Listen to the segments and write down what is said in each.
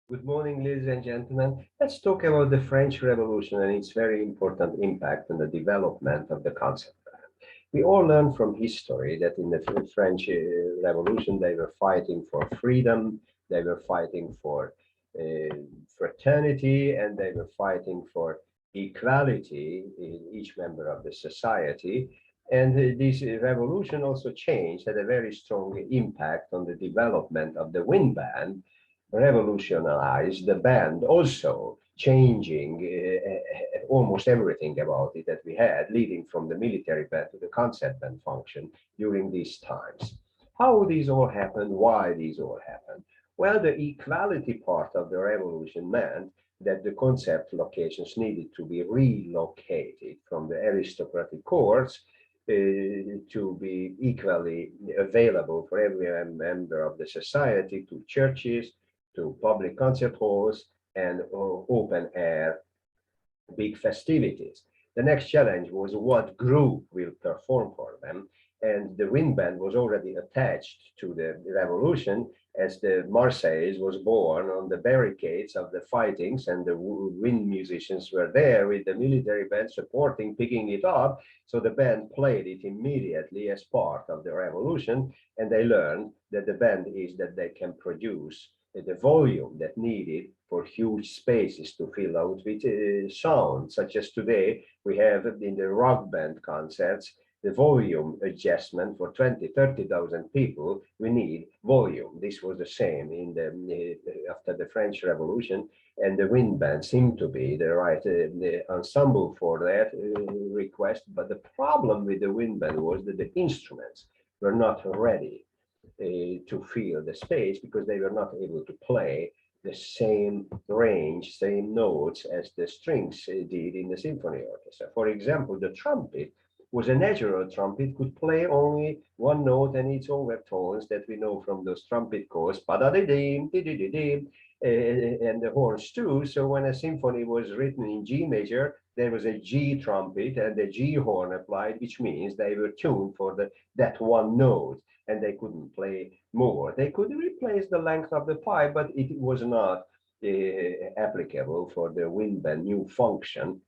Good morning, ladies and gentlemen. Let's talk about the French Revolution and its very important impact on the development of the concept. We all learn from history that in the French Revolution, they were fighting for freedom, they were fighting for fraternity, and they were fighting for equality in each member of the society. And this revolution also changed, had a very strong impact on the development of the wind band, revolutionized the band, also changing almost everything about it that we had, leading from the military band to the concert band function during these times. How these all happened, why these all happened? Well, the equality part of the revolution meant that the concert locations needed to be relocated from the aristocratic courts to be equally available for every member of the society, to churches, to public concert halls, and open air big festivities. The next challenge was what group will perform for them. And the wind band was already attached to the revolution, as the Marseillaise was born on the barricades of the fightings, and the wind musicians were there with the military band supporting, picking it up. So the band played it immediately as part of the revolution, and they learned that the band is that they can produce the volume that needed for huge spaces to fill out with sound, such as today we have in the rock band concerts, the volume adjustment for 20, 30,000 people, we need volume. This was the same in the after the French Revolution, and the wind band seemed to be the right the ensemble for that request. But the problem with the wind band was that the instruments were not ready to fill the space, because they were not able to play the same range, same notes as the strings did in the symphony orchestra. For example, the trumpet was a natural trumpet, could play only one note and its overtones that we know from those trumpet chords, pa-da-di-dim, di-di-di-dim, and the horns too. So when a symphony was written in G major, there was a G trumpet and the G horn applied, which means they were tuned for that one note, and they couldn't play more. They could replace the length of the pipe, but it was not applicable for the wind band new function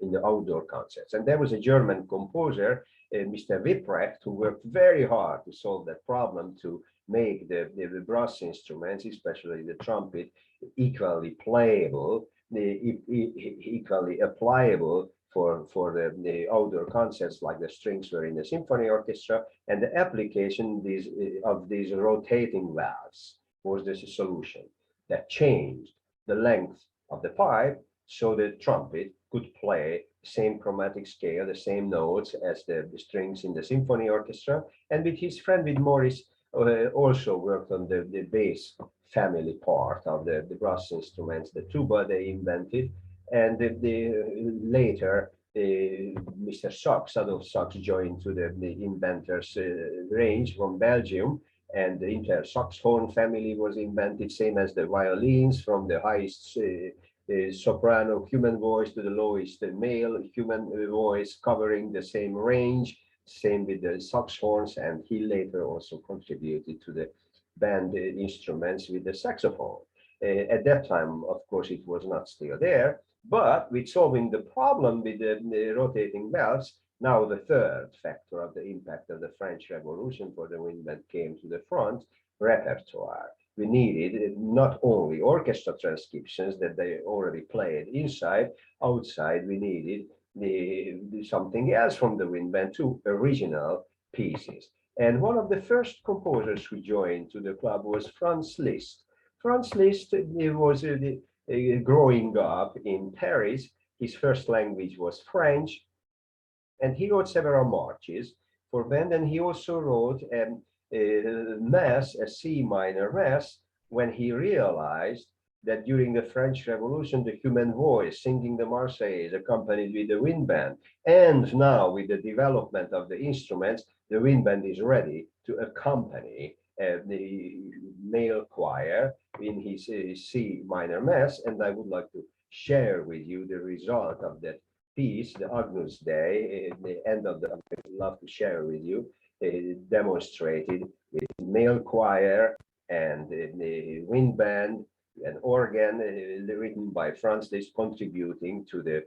in the outdoor concerts. And there was a German composer, Mr. Wipprecht, who worked very hard to solve that problem, to make the brass instruments, especially the trumpet, equally playable, equally applicable for the outdoor concerts, like the strings were in the symphony orchestra. And the application of these rotating valves was the solution that changed the length of the pipe, so the trumpet could play the same chromatic scale, the same notes as the strings in the symphony orchestra. And with his friend, with Morris, also worked on the bass family part of the brass instruments, the tuba they invented. And later, Mr. Sachs, Adolf Sachs, joined to the inventors range from Belgium, and the inter saxophone family was invented, same as the violins, from the highest soprano human voice to the lowest male human voice, covering the same range. Same with the saxophones, and he later also contributed to the band instruments with the saxophone. At that time, of course, it was not still there, but with solving the problem with the rotating valves, now the third factor of the impact of the French Revolution for the wind band came to the front: repertoire. We needed not only orchestra transcriptions that they already played inside, outside we needed something else from the wind band, two original pieces. And one of the first composers who joined to the club was Franz Liszt. Franz Liszt was growing up in Paris. His first language was French, and he wrote several marches for band, and he also wrote mass, a C minor mass, when he realized that during the French Revolution, the human voice singing the Marseillaise accompanied with the wind band, and now with the development of the instruments, the wind band is ready to accompany the male choir in his C minor mass. And I would like to share with you the result of that piece, the Agnus Dei, the end of the, I would love to share with you, demonstrated with male choir and the wind band an organ written by Franz Liszt, contributing to the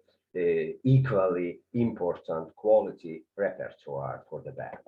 equally important quality repertoire for the band.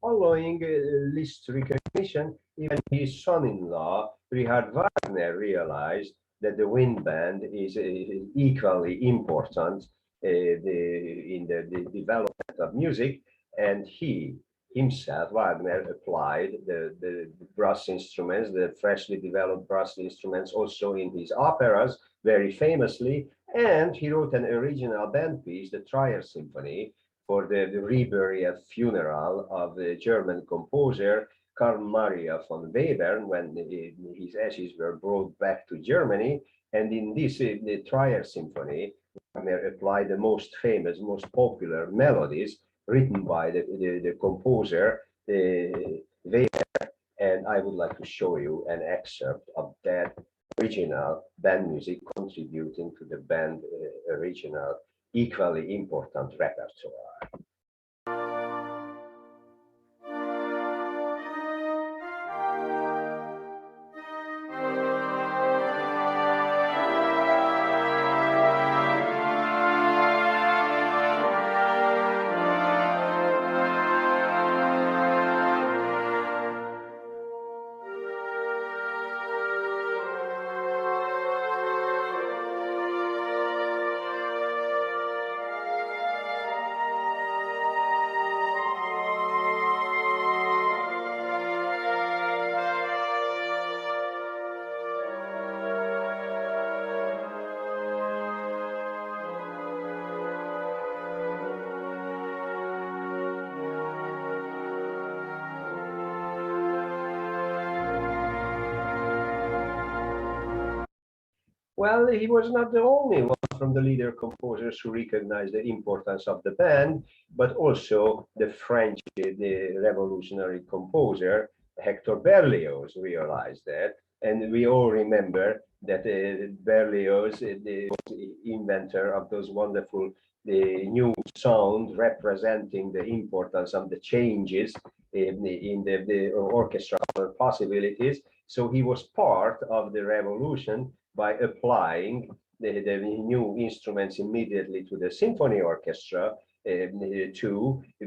Following Liszt's recognition, even his son-in-law, Richard Wagner, realized that the wind band is equally important in the development of music, and he himself, Wagner, applied the brass instruments, the freshly developed brass instruments, also in his operas, very famously, and he wrote an original band piece, the Trier Symphony, for the reburial funeral of the German composer Karl Maria von Webern when his ashes were brought back to Germany. And in this, the Trier Symphony, Wagner applied the most famous, most popular melodies written by the composer Weber. And I would like to show you an excerpt of that original band music contributing to the band original equally important repertoire. Well, he was not the only one from the leader composers who recognized the importance of the band, but also the French, the revolutionary composer, Hector Berlioz, realized that. And we all remember that Berlioz, the inventor of those wonderful new sounds representing the importance of the changes in the orchestral possibilities. So he was part of the revolution by applying the new instruments immediately to the symphony orchestra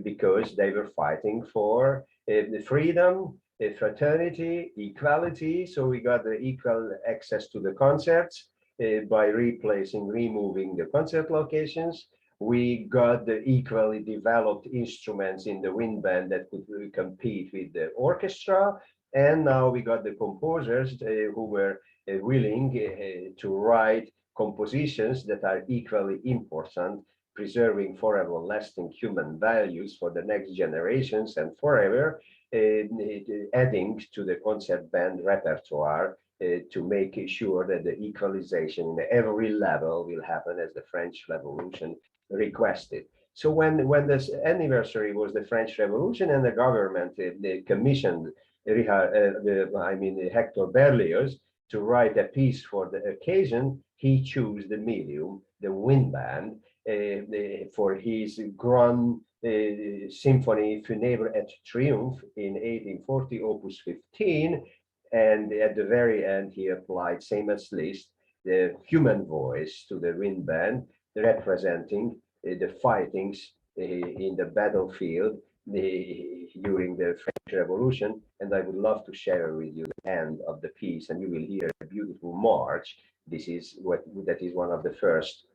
because they were fighting for the freedom, fraternity, equality. So we got the equal access to the concerts by removing the concert locations. We got the equally developed instruments in the wind band that could compete with the orchestra. And now we got the composers who were willing to write compositions that are equally important, preserving forever lasting human values for the next generations and forever, adding to the concert band repertoire to make sure that the equalization in every level will happen as the French Revolution requested. So when this anniversary was the French Revolution and the government they commissioned Hector Berlioz to write a piece for the occasion, he chose the medium, the wind band, for his Grand Symphony Funèbre et Triomphe in 1840, Opus 15. And at the very end, he applied, same as Liszt, the human voice to the wind band, representing the fightings in the battlefield during the French Revolution, and I would love to share with you the end of the piece, and you will hear a beautiful march. This is what that is one of the first.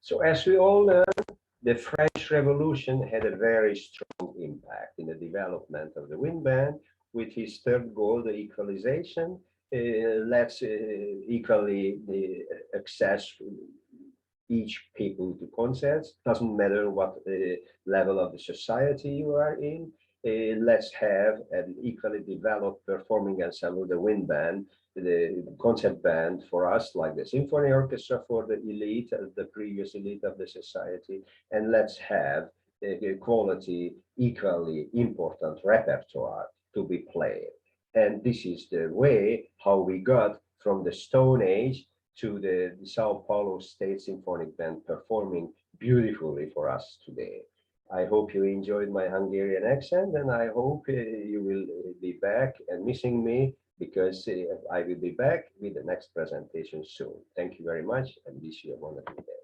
So as we all know, the French Revolution had a very strong impact in the development of the wind band, with his third goal, the equalization. Let's equally access each people to concerts. Doesn't matter what level of the society you are in. Let's have an equally developed performing ensemble, the wind band, the concert band for us, like the symphony orchestra for the elite, the previous elite of the society, and let's have a quality equally important repertoire to be played. And this is the way how we got from the Stone Age to the Sao Paulo State Symphonic Band performing beautifully for us today. I hope you enjoyed my Hungarian accent, and I hope you will be back and missing me, because I will be back with the next presentation soon. Thank you very much, and wish you a wonderful day.